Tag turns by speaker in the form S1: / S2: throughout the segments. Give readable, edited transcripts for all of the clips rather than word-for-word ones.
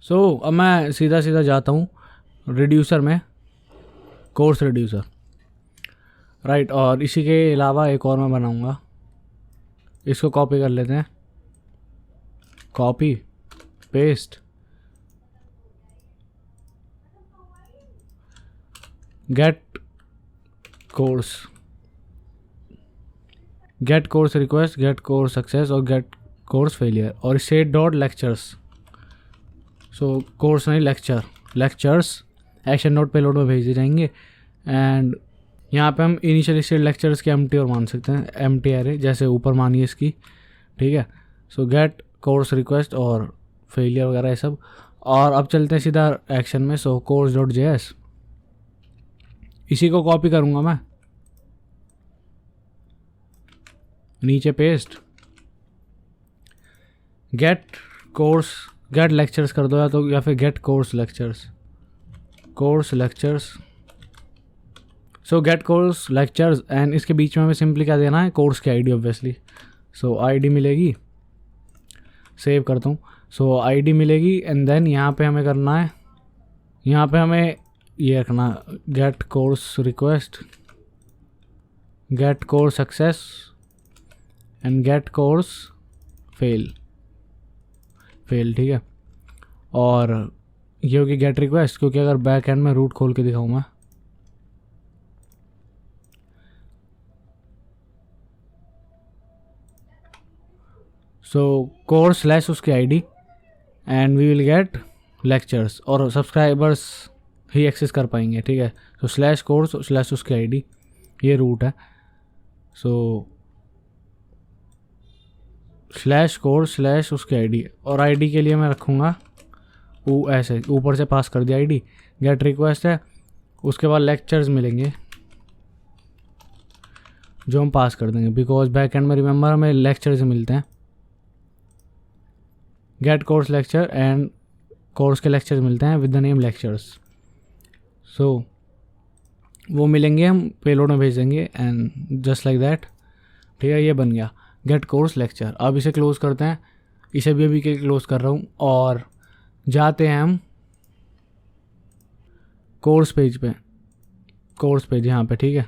S1: अब मैं सीधा सीधा जाता हूँ रिड्यूसर में, कोर्स रिड्यूसर, राइट। और इसी के अलावा एक और मैं बनाऊँगा, इसको कॉपी कर लेते हैं, copy paste, get course, get course request, get course success और गेट कोर्स फेलियर, और इसे डॉट लेक्चर्स, सो कोर्स नहीं lecture, lectures action note payload में भेज दिए जाएंगे। एंड यहाँ पे हम इनिशियल स्टेट लेक्चर्स के एम्प्टी और मान सकते हैं, एम्प्टी एरे जैसे ऊपर मानिए इसकी, ठीक है। सो गेट कोर्स रिक्वेस्ट और फेलियर वगैरह ये सब। और अब चलते हैं सीधा एक्शन में। सो कोर्स डॉट जेएस, इसी को कॉपी करूँगा मैं, नीचे paste, get course, get lectures कर दो या फिर get course lectures, course lectures. So get course lectures and इसके बीच में हमें सिंपली क्या देना है, कोर्स की आईडी ऑब्वियसली। सो आईडी मिलेगी, सेव करता हूँ। सो आईडी मिलेगी एंड देन यहाँ पे हमें करना है, यहाँ पे हमें ये रखना, get course request, get course success and get course fail, ठीक है। और ये होगी गेट रिक्वेस्ट, क्योंकि अगर बैक एंड में रूट खोल के दिखाऊँ मैं, सो कोर्स स्लैश उसकी ID and we will get lectures, और सब्सक्राइबर्स ही एक्सेस कर पाएंगे, ठीक है। सो स्लैश कोर्स स्लैश उसकी आईडी, ये रूट है। सो स्लैश कोर्स स्लैश उसकी आईडी, और आईडी के लिए मैं रखूँगा वो ऐसे ऊपर से पास कर दिया आईडी, गेट रिक्वेस्ट है, उसके बाद लेक्चर्स मिलेंगे जो हम पास कर देंगे, बिकॉज बैक एंड में रिमेंबर हमें लेक्चर्स मिलते हैं। Get course lecture and course के लेक्चर्स मिलते हैं with the name lectures. So वो मिलेंगे, हम पेलोड में भेज देंगे एंड जस्ट लाइक दैट, ठीक है। ये बन गया गेट कोर्स लेक्चर। अब इसे क्लोज करते हैं, इसे भी अभी के क्लोज कर रहा हूँ, और जाते हैं हम कोर्स पेज पे, कोर्स पेज यहाँ पे, ठीक है।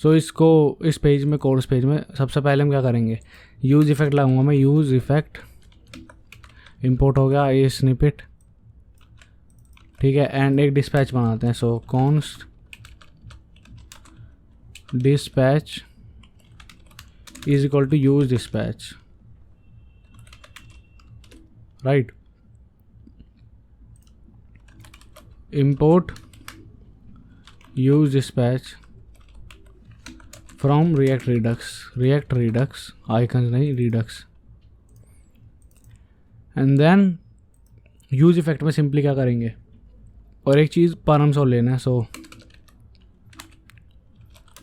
S1: सो इसको इस पेज में, कोर्स पेज में सबसे पहले हम क्या करेंगे, यूज़ इफेक्ट लगाऊंगा मैं, यूज़ इफेक्ट, इंपोर्ट हो गया ये स्निपेट, ठीक है। एंड एक डिस्पैच बनाते हैं। So const dispatch is equal to use dispatch, right. Import use dispatch from React Redux, icons नहीं Redux. And then use effect में सिंपली क्या करेंगे, और एक चीज़ परम्स और लेना है। So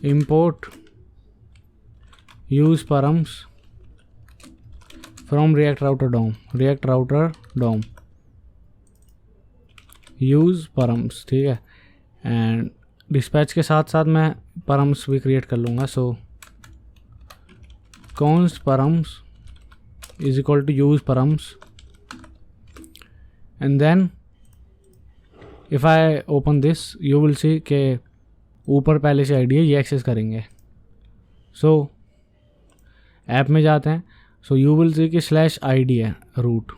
S1: import use params from React router DOM, use params, ठीक है। एंड डिस्पैच के साथ साथ मैं परम्स भी क्रिएट कर लूँगा। So const params is equal to use params, and then if I open this you will see के ऊपर पहले से आईडी है, ये एक्सेस करेंगे। सो ऐप में जाते हैं। सो यू विल सी कि स्लैश आईडी है रूट,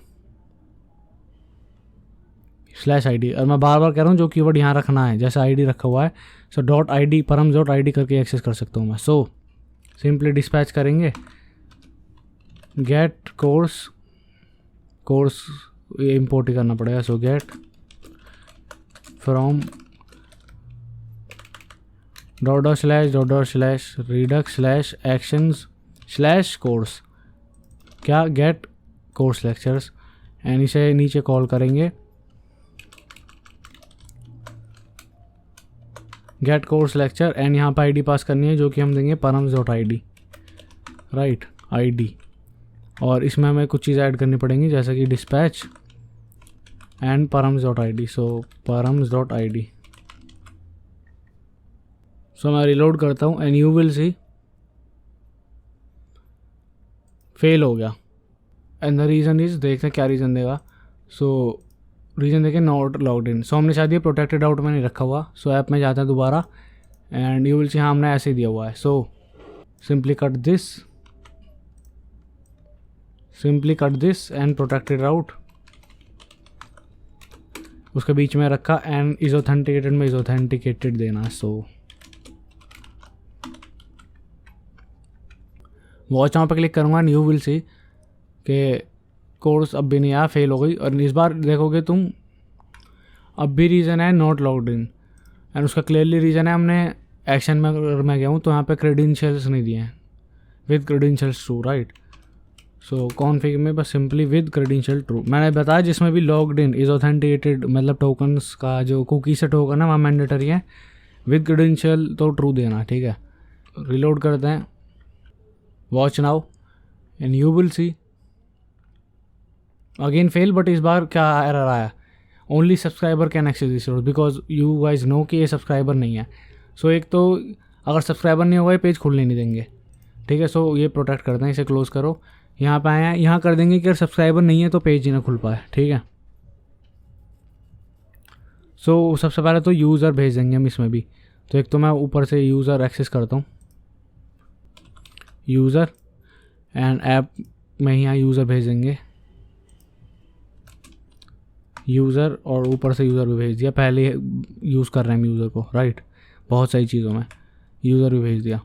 S1: स्लैश आईडी, और मैं बार बार कह रहा हूँ जो कीवर्ड यहाँ रखना है, जैसे आईडी रखा हुआ है। So dot ID params dot ID करके एक्सेस कर सकता हूँ मैं। सो सिंपली डिस्पैच करेंगे, गेट कोर्स ये इंपोर्ट ही करना पड़ेगा। सो get from dot slash Redux slash actions slash course, क्या गेट कोर्स लेक्चर्स, एंड इसे नीचे कॉल करेंगे गेट कोर्स लेक्चर, एंड यहाँ पर आईडी पास करनी है जो कि हम देंगे params dot ID, right, ID. और इसमें हमें कुछ चीज़ ऐड करनी पड़ेंगी जैसे कि dispatch and params dot ID. So params dot ID, so मैं रिलोड करता हूँ and you will see fail हो गया, एंड द रीज़न इज़, देखते हैं क्या रीज़न देगा। सो रीज़न देखिए नॉट लॉग्ड इन। सो हमने शायद ये प्रोटेक्टेड आउट में नहीं रखा हुआ। सो ऐप में जाते हैं दोबारा एंड यू विल सी हाँ हमने ऐसे ही दिया हुआ है। So simply cut this and protected out, उसके बीच में रखा एंड इज़ ऑथेंटिकेटेड में इज़ ऑथेंटिकेटेड देना। सो वॉच नाउ पे क्लिक करूँगा एंड यू विल सी कि कोर्स अब भी नहीं आया, फेल हो गई। और इस बार देखोगे तुम अब भी रीज़न है नॉट लॉग्ड इन एंड उसका क्लियरली रीज़न है हमने एक्शन में अगर मैं गया हूँ तो यहाँ पे क्रेडेंशियल्स नहीं दिए हैं, with credentials true right. So config में बस सिंपली विद क्रेडेंशियल ट्रू मैंने बताया, जिसमें भी लॉग्ड इन इज़ ऑथेंटिकेटेड मतलब टोकन्स का जो कुकी से टोकन है वहाँ मैंडेटरी है, विद क्रेडेंशियल तो ट्रू देना। ठीक है, रिलोड करते हैं watch now and you will see again fail. But इस बार क्या एरर आया, only subscriber can access this resource because you guys know कि ये सब्सक्राइबर नहीं है। सो एक तो अगर सब्सक्राइबर नहीं होगा ये पेज खुलने नहीं देंगे। ठीक है, सो ये प्रोटेक्ट करते हैं, इसे क्लोज़ करो। यहाँ पे आए हैं, यहाँ कर देंगे कि अगर सब्सक्राइबर नहीं है तो पेज ही ना खुल पाए। ठीक है, सो सबसे पहले तो यूज़र भेज देंगे हम इसमें भी। तो एक तो मैं ऊपर से यूज़र एक्सेस करता हूँ, यूज़र एंड ऐप में यहाँ यूज़र भेज देंगे, यूज़र और ऊपर से यूज़र भी भेज दिया। पहले यूज़ कर रहे हैं हम यूज़र को राइट, बहुत सारी चीज़ों में यूज़र भी भेज दिया।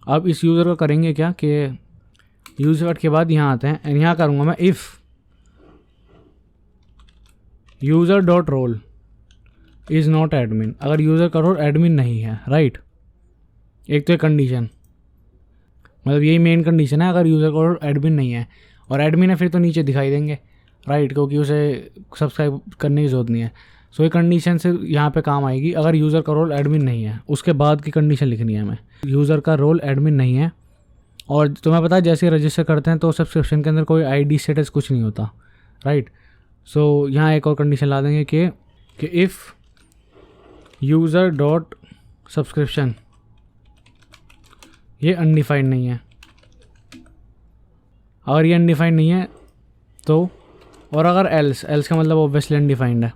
S1: अब इस यूज़र का करेंगे क्या कि यूज़र के बाद यहाँ आते हैं एंड यहाँ करूँगा मैं if user dot roll is not admin, अगर यूज़र का रोल एडमिन नहीं है राइट। एक तो एक कंडीशन, मतलब यही मेन कंडीशन है, अगर यूज़र का रोल एडमिन नहीं है और एडमिन है फिर तो नीचे दिखाई देंगे राइट, क्योंकि उसे सब्सक्राइब करने की ज़रूरत नहीं है। सो ये कंडीशन से यहाँ पे काम आएगी, अगर यूज़र का रोल एडमिन नहीं है उसके बाद की कंडीशन लिखनी है हमें, यूज़र का रोल एडमिन नहीं है। और तुम्हें पता है जैसे रजिस्टर करते हैं तो सब्सक्रिप्शन के अंदर कोई आईडी स्टेटस कुछ नहीं होता राइट। सो यहाँ एक और कंडीशन ला देंगे कि इफ़ यूज़र डॉट सब्सक्रिप्शन ये अनडिफाइंड नहीं है, अगर ये अनडिफाइंड नहीं है तो, और अगर एल्स का मतलब ऑब्वियसली अनडिफाइंड है,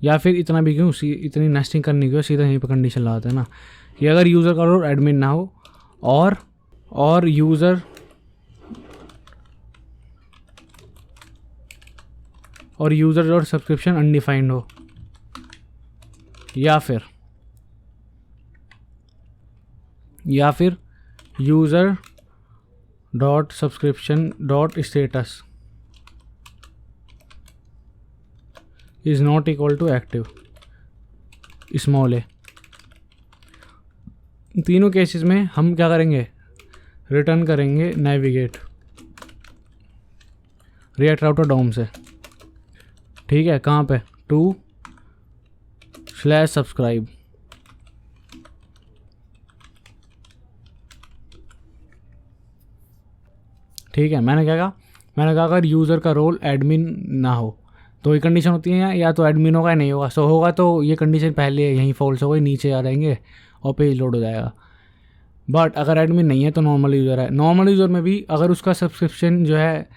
S1: या फिर इतना भी क्यों इतनी नेस्टिंग करनी क्यों, सीधा यहीं पर कंडीशन लगाते हैं ना कि अगर यूज़र का रोल एडमिन ना हो और यूज़र डॉट सब्सक्रिप्शन अनडिफाइंड हो, या फिर user dot subscription dot status is not equal to active small A. तीनों केसेस में हम क्या करेंगे, रिटर्न करेंगे नेविगेट रिएक्ट राउटर डोम से। ठीक है, कहाँ पे to/subscribe ठीक है। मैंने कहा अगर यूज़र का रोल एडमिन ना हो तो ये कंडीशन होती है या तो एडमिन होगा या नहीं होगा। सो होगा तो ये कंडीशन पहले यहीं फॉल्स हो गई, नीचे आ जाएंगे और पेज लोड हो जाएगा। बट अगर एडमिन नहीं है तो नॉर्मल यूज़र है। नॉर्मल यूज़र में भी अगर उसका सब्सक्रिप्शन जो है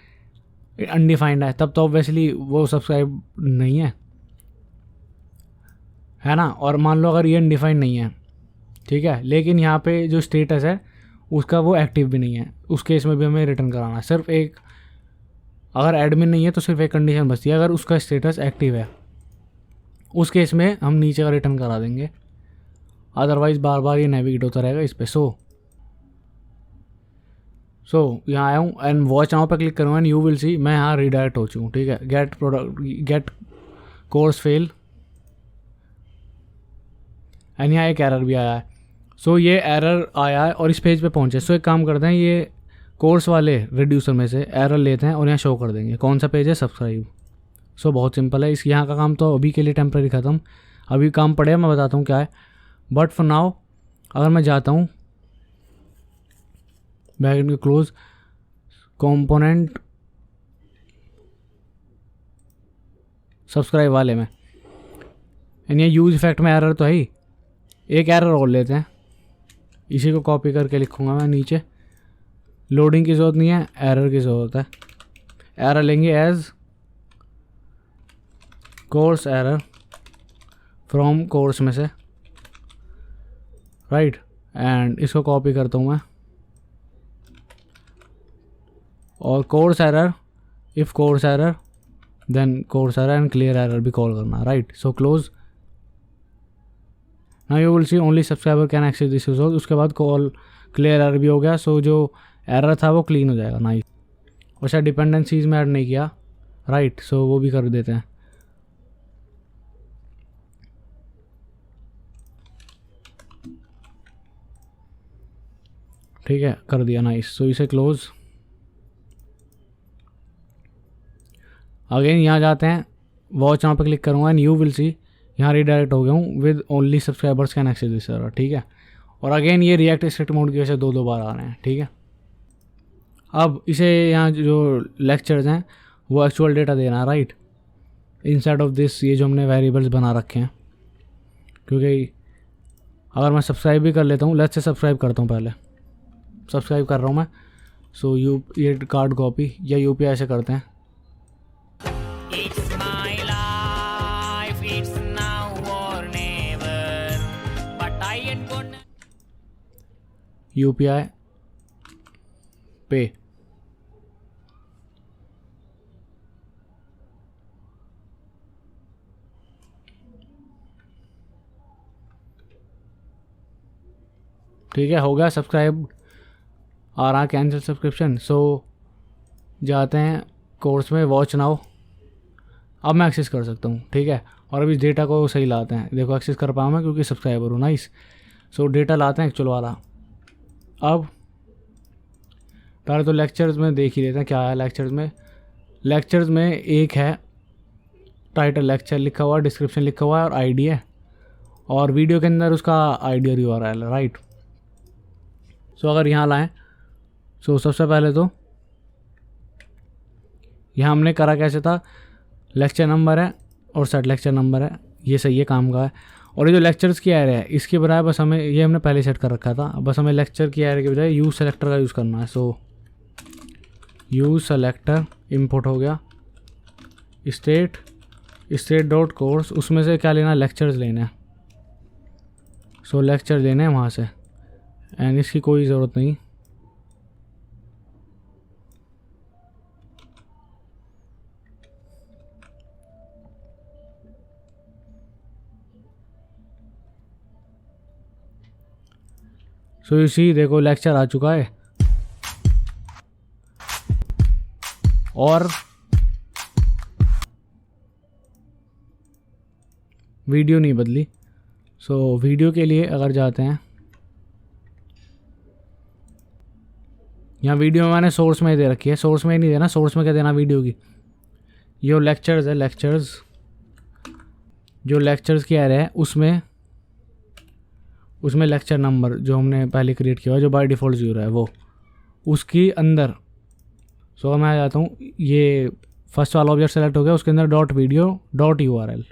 S1: अनडिफाइंड है तब तो ऑब्वियसली वो सब्सक्राइब नहीं है ना। और मान लो अगर ये अनडिफाइंड नहीं है, ठीक है, लेकिन यहाँ पे जो स्टेटस है उसका वो एक्टिव भी नहीं है, उस केस में भी हमें रिटर्न कराना है। सिर्फ एक, अगर एडमिन नहीं है तो सिर्फ एक कंडीशन बचती है, अगर उसका स्टेटस एक्टिव है उस केस में हम नीचे का रिटर्न करा देंगे, अदरवाइज़ बार बार ये नेविगेट होता रहेगा इस पर। सो यहाँ आया हूँ एंड वॉच नाउ पर क्लिक करूँगा एंड यू विल सी मैं यहाँ रिडायरेक्ट हो चुका हूँ। ठीक है, गेट कोर्स फेल एंड यहाँ एक एरर भी आया है। सो ये एरर आया है और इस पेज पे पहुँचे। सो एक काम करते हैं, ये कोर्स वाले रिड्यूसर में से एरर लेते हैं और यहाँ शो कर देंगे कौन सा पेज है, सब्सक्राइब। सो बहुत सिंपल है, इस यहाँ का काम तो अभी के लिए टेम्प्रेरी ख़त्म, अभी काम पड़ेगा मैं बताता हूँ क्या है। बट फॉर नाउ अगर मैं जाता हूँ बैक के क्लोज कंपोनेंट सब्सक्राइब वाले में एंड ये यूज इफेक्ट में एरर तो है ही, एक एरर और लेते हैं, इसी को कॉपी करके लिखूँगा मैं नीचे। लोडिंग की ज़रूरत नहीं है, एरर की ज़रूरत है। एरर लेंगे as course error from course में से, राइट। एंड इसको कॉपी करता हूँ मैं, और course error, if course error then course error and clear error भी कॉल करना, right. So close. Now you will see only subscriber can access this resource. उसके बाद कॉल क्लियर एरर भी हो गया। सो जो एरर था वो क्लीन हो जाएगा, नाइस। और शायद डिपेंडेंसीज में ऐड नहीं किया, राइट। सो वो भी कर देते हैं। ठीक है, कर दिया, नाइस। सो इसे क्लोज। अगेन यहाँ जाते हैं, वॉच यहाँ पे क्लिक करूँगा एंड यू विल सी यहाँ रीडायरेक्ट हो गया हूँ with only subscribers can access this server, ठीक है। और अगेन ये रिएक्ट स्ट्रिक्ट मोड की वजह से 2 बार आ रहे हैं, ठीक है। अब इसे यहाँ जो लेक्चर्स हैं वो एक्चुअल डेटा देना है, राइट। इनसाइड ऑफ दिस ये जो हमने वेरिएबल्स बना रखे हैं, क्योंकि अगर मैं सब्सक्राइब भी कर लेता हूँ, लेट्स से सब्सक्राइब करता हूँ, पहले सब्सक्राइब कर रहा हूँ मैं। सो ये कार्ड कॉपी या यूपीआई से करते हैं। यूपीआई पे, ठीक है, हो गया सब्सक्राइब आ रहा, कैंसिल सब्सक्रिप्शन। सो जाते हैं कोर्स में, वॉच नाउ। अब मैं एक्सेस कर सकता हूँ, ठीक है। और अभी डेटा को सही लाते हैं, देखो एक्सेस कर पाऊँ मैं क्योंकि सब्सक्राइबर हूँ, नाइस। सो डेटा लाते हैं एक्चुअल वाला। अब पहले तो लेक्चर्स में देख ही लेते हैं क्या है लेक्चर्स में। लेक्चर्स में एक है टाइटल लेक्चर लिखा हुआ, डिस्क्रिप्शन लिखा हुआ है और आईडी है, और वीडियो के अंदर उसका आईडी और यूआरएल है, राइट। सो अगर यहाँ लाएं, सो सबसे पहले तो यहाँ हमने करा कैसे था, लेक्चर नंबर है और सेट लेक्चर नंबर है, ये सही है, काम का है। और ये जो लेक्चर्स की एरे है इसके बजाय बस हमें, ये हमने पहले सेट कर रखा था, बस हमें लेक्चर की एरे के बजाय यूज सेलेक्टर का यूज़ करना है। सो यूज सेलेक्टर इंपोर्ट हो गया, स्टेट डॉट कोर्स, उसमें से क्या लेना है, लेक्चर्स लेना है। सो लेक्चर लेने हैं वहाँ से, एंड इसकी कोई ज़रूरत नहीं। सो इसी देखो लेक्चर आ चुका है, और वीडियो नहीं बदली। सो वीडियो के लिए अगर जाते हैं, यहाँ वीडियो में मैंने सोर्स में ही दे रखी है, सोर्स में ही नहीं देना, सोर्स में क्या देना वीडियो की। ये लेक्चर्स है, लेक्चर्स जो लेक्चर्स की एरे है उसमें लेक्चर नंबर जो हमने पहले क्रिएट किया है, जो बाय डिफ़ॉल्ट 0 है, वो उसकी अंदर। सो मैं आ जाता हूँ, ये फर्स्ट वाला ऑब्जेक्ट सेलेक्ट हो गया, उसके अंदर dot video dot URL.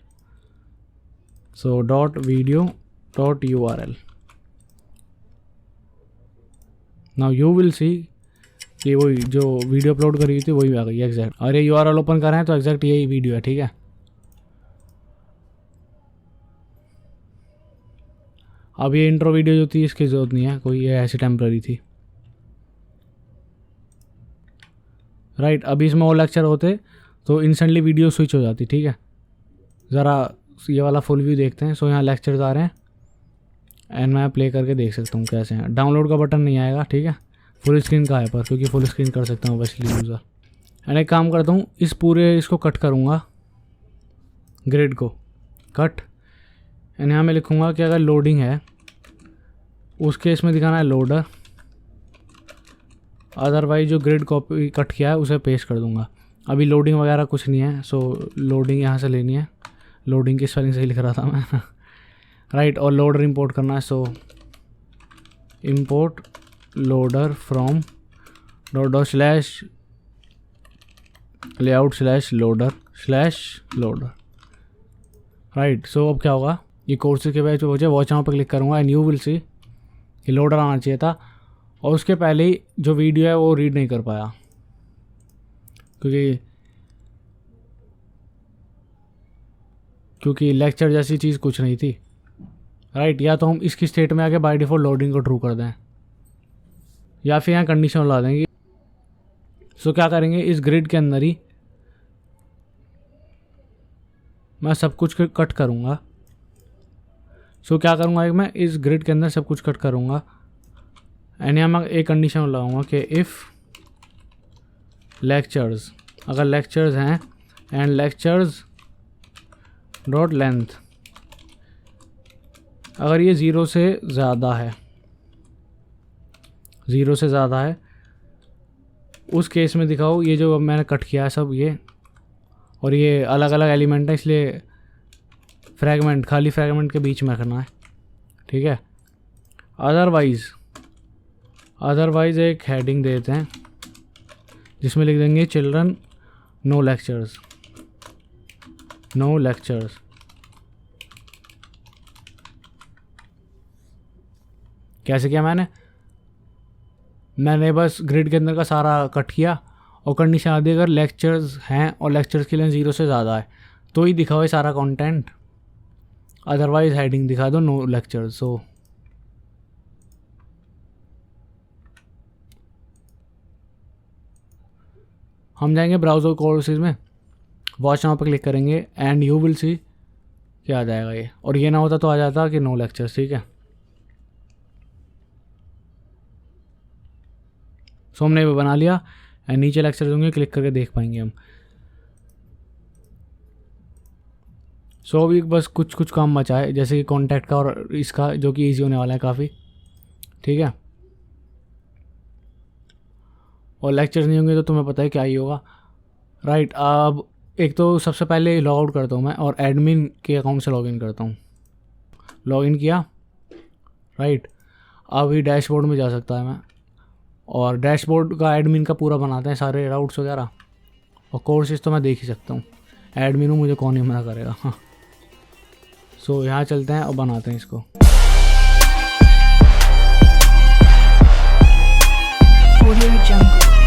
S1: So dot video dot URL. Now you will see कि वही जो वीडियो अपलोड करी थी वही आ गई एग्जैक्ट। और ये यूआरएल ओपन कर रहे हैं तो एग्जैक्ट यही वीडियो है, ठीक है। अब ये इंट्रो वीडियो जो थी इसकी ज़रूरत नहीं है कोई, ये ऐसी टेम्प्रेरी थी, राइट। अभी इसमें और लेक्चर होते तो इंस्टेंटली वीडियो स्विच हो जाती, ठीक है। ज़रा ये वाला फुल व्यू देखते हैं। सो यहाँ लेक्चर्स आ रहे हैं एंड मैं प्ले करके देख सकता हूँ कैसे हैं। डाउनलोड का बटन नहीं आएगा, ठीक है, फुल स्क्रीन का है पर, क्योंकि फुल स्क्रीन कर सकता हूँ वैसे यूज़र। एंड एक काम करता हूँ, इस पूरे इसको कट करूँगा, ग्रिड को कट, एंड यहाँ मैं लिखूँगा कि अगर लोडिंग है उसके इसमें दिखाना है लोडर, अदरवाइज जो ग्रिड कॉपी कट किया है उसे पेस्ट कर दूँगा। अभी लोडिंग वगैरह कुछ नहीं है, सो लोडिंग यहाँ से लेनी है। लोडिंग की स्पेलिंग सही लिख रहा था मैं राइट। और लोडर इंपोर्ट करना है। So import loader from dot slash layout slash loader right. So अब क्या होगा, ये कोर्सेज के बैच हो जाए, वॉच नाउ पर क्लिक करूँगा एंड यू विल सी कि लोडर आना चाहिए था। और उसके पहले ही जो वीडियो है वो रीड नहीं कर पाया, क्योंकि क्योंकि लेक्चर जैसी चीज़ कुछ नहीं थी, राइट। या तो हम इसकी स्टेट में आके बाय डिफ़ॉल्ट लोडिंग को ट्रू कर दें, या फिर यहाँ कंडीशन ला देंगे। सो क्या करेंगे, इस ग्रिड के अंदर ही मैं सब कुछ कट करूँगा। सो क्या करूँगा, मैं इस ग्रिड के अंदर सब कुछ कट करूँगा एंड यहाँ मैं एक कंडीशन लगाऊंगा कि इफ़ लेक्चर्स, अगर लेक्चर्स हैं एंड लेक्चर्स डॉट लेंथ, अगर ये 0 से ज़्यादा है, 0 से ज़्यादा है, उस केस में दिखाओ ये जो मैंने कट किया है सब ये, और ये अलग अलग एलिमेंट है इसलिए फ्रैगमेंट, खाली फ्रैगमेंट के बीच में रखना है, ठीक है। अदरवाइज़ एक हेडिंग देते हैं जिसमें लिख देंगे children no lectures, no lectures. कैसे किया मैंने बस ग्रिड के अंदर का सारा कट किया और कंडीशन आ दी अगर लेक्चर्स हैं और लेक्चर्स की लेंथ 0 से ज़्यादा है तो ही दिखाओ ये सारा कंटेंट, अदरवाइज हेडिंग दिखा दो नो लेक्चर्स। सो हम जाएंगे ब्राउज़र कोर्सेज में, वॉच नाउ पर क्लिक करेंगे एंड यू विल सी क्या आ जाएगा ये, और ये ना होता तो आ जाता कि नो लेक्चर्स, ठीक है। सो हमने वो बना लिया एंड नीचे लेक्चर्स होंगे, क्लिक करके देख पाएंगे हम। सो अभी बस कुछ काम बचा है, जैसे कि कॉन्टैक्ट का और इसका, जो कि ईजी होने वाला है काफ़ी, ठीक है। और लेक्चर्स नहीं होंगे तो तुम्हें पता है क्या ही होगा, राइट। अब एक तो सबसे पहले लॉग आउट करता हूँ मैं और एडमिन के अकाउंट से लॉगिन करता हूँ। लॉगिन किया, राइट। अब ही डैशबोर्ड में जा सकता है मैं, और डैशबोर्ड का एडमिन का पूरा बनाते हैं सारे राउट्स वगैरह, और कोर्सेज तो मैं देख ही सकता हूँ, एडमिन हूँ, मुझे कौन ही मना करेगा। हाँ, सो यहाँ चलते हैं और बनाते हैं इसको।
S2: Audio Jungle।